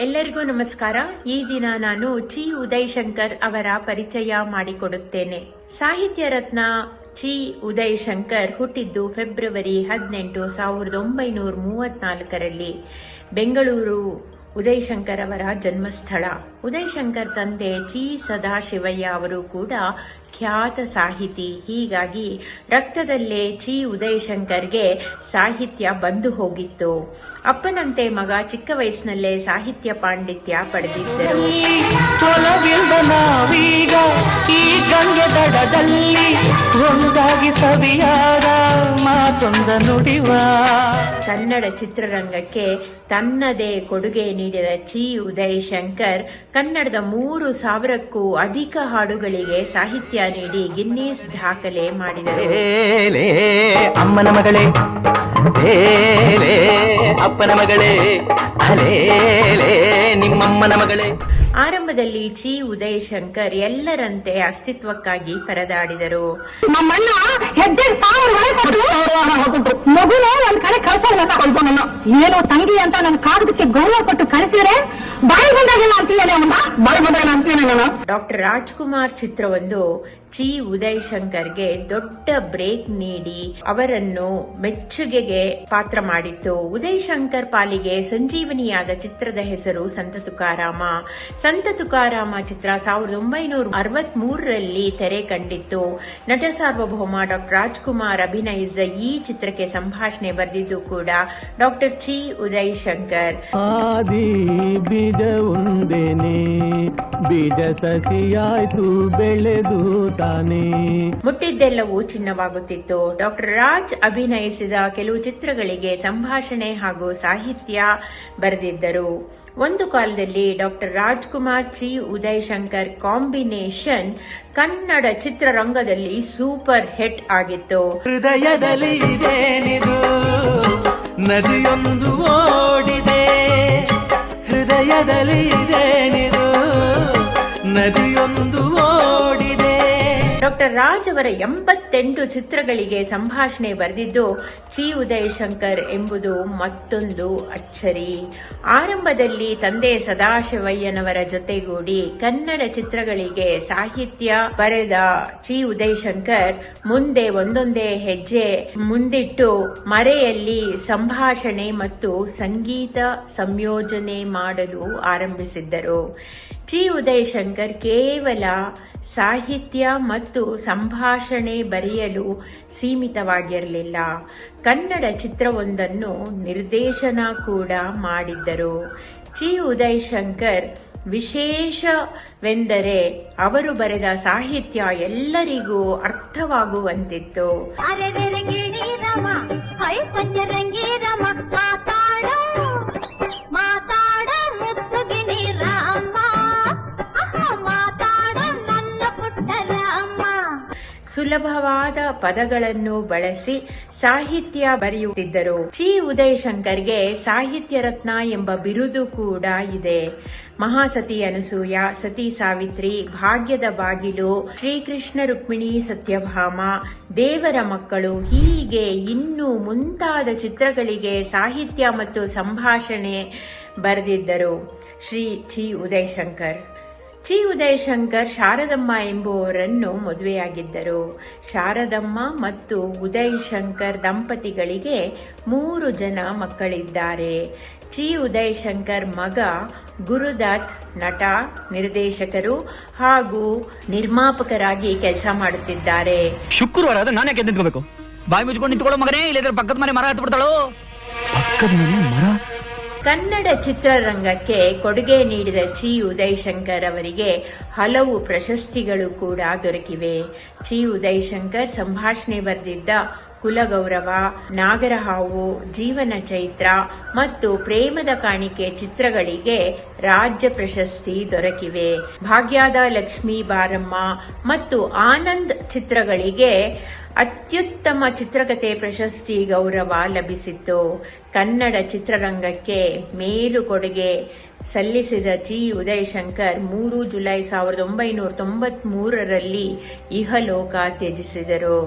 ಎಲ್ಲರಿಗೂ ನಮಸ್ಕಾರ. ಈ ದಿನ ನಾನು ಚಿ ಉದಯಶಂಕರ್ ಅವರ ಪರಿಚಯ ಮಾಡಿಕೊಡುತ್ತೇನೆ. ಸಾಹಿತ್ಯ ರತ್ನ ಚಿ ಉದಯಶಂಕರ್ ಹುಟ್ಟಿದ್ದು ಫೆಬ್ರವರಿ 18, 1934ರಲ್ಲಿ. ಬೆಂಗಳೂರು ಉದಯಶಂಕರ್ ಅವರ ಜನ್ಮಸ್ಥಳ. ಉದಯಶಂಕರ್ ತಂದೆ ಚಿ ಸದಾಶಿವಯ್ಯ ಅವರು ಕೂಡ ಖ್ಯಾತ ಸಾಹಿತಿ. ಹೀಗಾಗಿ ರಕ್ತದಲ್ಲೇ ಚಿ ಉದಯಶಂಕರ್ಗೆ ಸಾಹಿತ್ಯ ಬಂದು ಹೋಗಿತ್ತು. ಅಪ್ಪನಂತೆ ಮಗ ಚಿಕ್ಕ ವಯಸ್ಸಿನಲ್ಲೇ ಸಾಹಿತ್ಯ ಪಾಂಡಿತ್ಯ ಪಡೆದಿದ್ದರು. ಈ ಗಂಗೆ ದಡದಲ್ಲಿ ಒಂದಾಗಿ ಸವಿಯಾದ ಮಾತೊಂದ ನುಡಿವ. ಕನ್ನಡ ಚಿತ್ರರಂಗಕ್ಕೆ ತನ್ನದೇ ಕೊಡುಗೆ ನೀಡಿದ ಚಿ ಉದಯಶಂಕರ್ ಕನ್ನಡದ 3,000ಕ್ಕೂ ಅಧಿಕ ಹಾಡುಗಳಿಗೆ ಸಾಹಿತ್ಯ ನೀಡಿ ಗಿನ್ನಿಸ್ ದಾಖಲೆ ಮಾಡಿದರು. ಅಮ್ಮನ ಮಗಳೇ, ಅಪ್ಪನ ಮಗಳೇ, ನಿಮ್ಮಮ್ಮನ ಮಗಳೇ. ಆರಂಭದಲ್ಲಿ ಚಿ ಉದಯಶಂಕರ್ ಎಲ್ಲರಂತೆ ಅಸ್ತಿತ್ವಕ್ಕಾಗಿ ಪರದಾಡಿದರು. ನಮ್ಮಣ್ಣ ಹೆಜ್ಜೆ ಮಗುನ ಒಂದ್ ಕಡೆ ಕಳ್ಸೋಣ, ಏನೋ ತಂಗಿ ಅಂತ ನನ್ನ ಕಾಗದಕ್ಕೆ ಗೌರವ ಕೊಟ್ಟು ಕಳಿಸಿದ್ರೆ ಬಾಯಿ ಬಂದಾಗಿಲ್ಲ ಅಂತೀಯಲ್ಲ. ಡಾಕ್ಟರ್ ರಾಜ್ಕುಮಾರ್ ಚಿತ್ರವೊಂದು ಚಿ ಉದಯಶಂಕರ್ಗೆ ದೊಡ್ಡ ಬ್ರೇಕ್ ನೀಡಿ ಅವರನ್ನು ಮೆಚ್ಚುಗೆಗೆ ಪಾತ್ರ ಮಾಡಿತ್ತು. ಉದಯಶಂಕರ್ ಪಾಲಿಗೆ ಸಂಜೀವನಿಯಾದ ಚಿತ್ರದ ಹೆಸರು ಸಂತ ತುಕಾರಾಮ. ಸಂತ ತುಕಾರಾಮ ಚಿತ್ರ 1963ರಲ್ಲಿ ತೆರೆ ಕಂಡಿತ್ತು. ನಟ ಸಾರ್ವಭೌಮ ಡಾಕ್ಟರ್ ರಾಜ್ಕುಮಾರ್ ಅಭಿನಯಿಸಿದ ಈ ಚಿತ್ರಕ್ಕೆ ಸಂಭಾಷಣೆ ಬರೆದಿದ್ದು ಕೂಡ ಡಾಕ್ಟರ್ ಚಿ ಉದಯಶಂಕರ್. ಬೀಜ ಒಂದೇನೆ, ಬೀಜ ಸಸಿಯಾಯ್ತು ಬೆಳೆದು ಮುಟ್ಟಿದ್ದೆಲ್ಲವೂ ಚಿನ್ನವಾಗುತ್ತಿತ್ತು. ಡಾಕ್ಟರ್ ರಾಜ್ ಅಭಿನಯಿಸಿದ ಕೆಲವು ಚಿತ್ರಗಳಿಗೆ ಸಂಭಾಷಣೆ ಹಾಗೂ ಸಾಹಿತ್ಯ ಬರೆದಿದ್ದರು. ಒಂದು ಕಾಲದಲ್ಲಿ ಡಾಕ್ಟರ್ ರಾಜ್ಕುಮಾರ್ ಚಿ ಉದಯಶಂಕರ್ ಕಾಂಬಿನೇಷನ್ ಕನ್ನಡ ಚಿತ್ರರಂಗದಲ್ಲಿ ಸೂಪರ್ ಹಿಟ್ ಆಗಿತ್ತು. ಹೃದಯದಲ್ಲಿ ಇದೇನಿದು ನದಿಯೊಂದು ಓಡಿದೆ, ಹೃದಯದಲ್ಲಿ ಇದೇನಿದು ನದಿಯೊಂದು ಓಡಿದೆ. ಡಾಕ್ಟರ್ ರಾಜ್ ಅವರ 88 ಚಿತ್ರಗಳಿಗೆ ಸಂಭಾಷಣೆ ಬರೆದಿದ್ದು ಚಿ ಉದಯಶಂಕರ್ ಎಂಬುದು ಮತ್ತೊಂದು ಅಚ್ಚರಿ. ಆರಂಭದಲ್ಲಿ ತಂದೆ ಸದಾಶಿವಯ್ಯನವರ ಜೊತೆಗೂಡಿ ಕನ್ನಡ ಚಿತ್ರಗಳಿಗೆ ಸಾಹಿತ್ಯ ಬರೆದ ಚಿ ಉದಯಶಂಕರ್ ಮುಂದೆ ಒಂದೊಂದೇ ಹೆಜ್ಜೆ ಮುಂದಿಟ್ಟು ಮರೆಯಲ್ಲಿ ಸಂಭಾಷಣೆ ಮತ್ತು ಸಂಗೀತ ಸಂಯೋಜನೆ ಮಾಡಲು ಆರಂಭಿಸಿದ್ದರು. ಚಿ ಉದಯಶಂಕರ್ ಕೇವಲ ಸಾಹಿತ್ಯ ಮತ್ತು ಸಂಭಾಷಣೆ ಬರೆಯಲು ಸೀಮಿತವಾಗಿರಲಿಲ್ಲ. ಕನ್ನಡ ಚಿತ್ರವೊಂದನ್ನು ನಿರ್ದೇಶನ ಕೂಡ ಮಾಡಿದ್ದರು. ಚಿ ಉದಯಶಂಕರ್ ವಿಶೇಷವೆಂದರೆ ಅವರು ಬರೆದ ಸಾಹಿತ್ಯ ಎಲ್ಲರಿಗೂ ಅರ್ಥವಾಗುವಂತಿತ್ತು. ಸುಲಭವಾದ ಪದಗಳನ್ನು ಬಳಸಿ ಸಾಹಿತ್ಯ ಬರೆಯುತ್ತಿದ್ದರು. ಚಿ ಉದಯಶಂಕರ್ಗೆ ಸಾಹಿತ್ಯ ರತ್ನ ಎಂಬ ಬಿರುದು ಕೂಡ ಇದೆ. ಮಹಾಸತಿ ಅನಸೂಯ, ಸತಿ ಸಾವಿತ್ರಿ, ಭಾಗ್ಯದ ಬಾಗಿಲು, ಶ್ರೀಕೃಷ್ಣ ರುಕ್ಮಿಣಿ ಸತ್ಯಭಾಮ, ದೇವರ ಮಕ್ಕಳು ಹೀಗೆ ಇನ್ನೂ ಮುಂತಾದ ಚಿತ್ರಗಳಿಗೆ ಸಾಹಿತ್ಯ ಮತ್ತು ಸಂಭಾಷಣೆ ಬರೆದಿದ್ದರು. ಶ್ರೀ ಚಿ ಉದಯಶಂಕರ್ ಶಾರದಮ್ಮ ಎಂಬುವರನ್ನು ಮದುವೆಯಾಗಿದ್ದರು. ಶಾರದಮ್ಮ ಮತ್ತು ಉದಯಶಂಕರ್ ದಂಪತಿಗಳಿಗೆ 3 ಜನ ಮಕ್ಕಳಿದ್ದಾರೆ. ಚಿ ಉದಯಶಂಕರ್ ಮಗ ಗುರುದತ್ ನಟ, ನಿರ್ದೇಶಕರು ಹಾಗೂ ನಿರ್ಮಾಪಕರಾಗಿ ಕೆಲಸ ಮಾಡುತ್ತಿದ್ದಾರೆ. ಶುಕ್ರವಾರ ನಾನು ಯಾಕೆ ನಿಂತ್ಕೋಬೇಕು? ಬಾಯಿ ಮುಚ್ಕೊಂಡು ನಿಂತ್ಕೊಳ್ಳೋ ಮಗನೇ, ಇಲ್ಲದ್ರೆ ಪಕ್ಕದ ಮನೆ ಮರ ಹತ್ತು ಬಿಡ್ತಾಳೋ. ಪಕ್ಕದ ಮನೆ ಮರ. ಕನ್ನಡ ಚಿತ್ರರಂಗಕ್ಕೆ ಕೊಡುಗೆ ನೀಡಿದ ಚಿ ಉದಯಶಂಕರ್ ಅವರಿಗೆ ಹಲವು ಪ್ರಶಸ್ತಿಗಳು ಕೂಡ ದೊರಕಿವೆ. ಚಿ ಉದಯಶಂಕರ್ ಸಂಭಾಷಣೆ ಬರೆದಿದ್ದ ಕುಲಗೌರವ, ನಾಗರಹಾವು, ಜೀವನ ಚೈತ್ರ ಮತ್ತು ಪ್ರೇಮದ ಕಾಣಿಕೆ ಚಿತ್ರಗಳಿಗೆ ರಾಜ್ಯ ಪ್ರಶಸ್ತಿ ದೊರಕಿವೆ. ಭಾಗ್ಯದ ಲಕ್ಷ್ಮೀ ಬಾರಮ್ಮ ಮತ್ತು ಆನಂದ್ ಚಿತ್ರಗಳಿಗೆ ಅತ್ಯುತ್ತಮ ಚಿತ್ರಕಥೆ ಪ್ರಶಸ್ತಿ ಗೌರವ ಲಭಿಸಿತ್ತು. ಕನ್ನಡ ಚಿತ್ರರಂಗಕ್ಕೆ ಮೇಲು ಕೊಡುಗೆ ಸಲ್ಲಿಸಿದ ಚಿ ಉದಯಶಂಕರ್ 3 ಜುಲೈ 1993ರಲ್ಲಿ ಇಹಲೋಕ ತ್ಯಜಿಸಿದರು.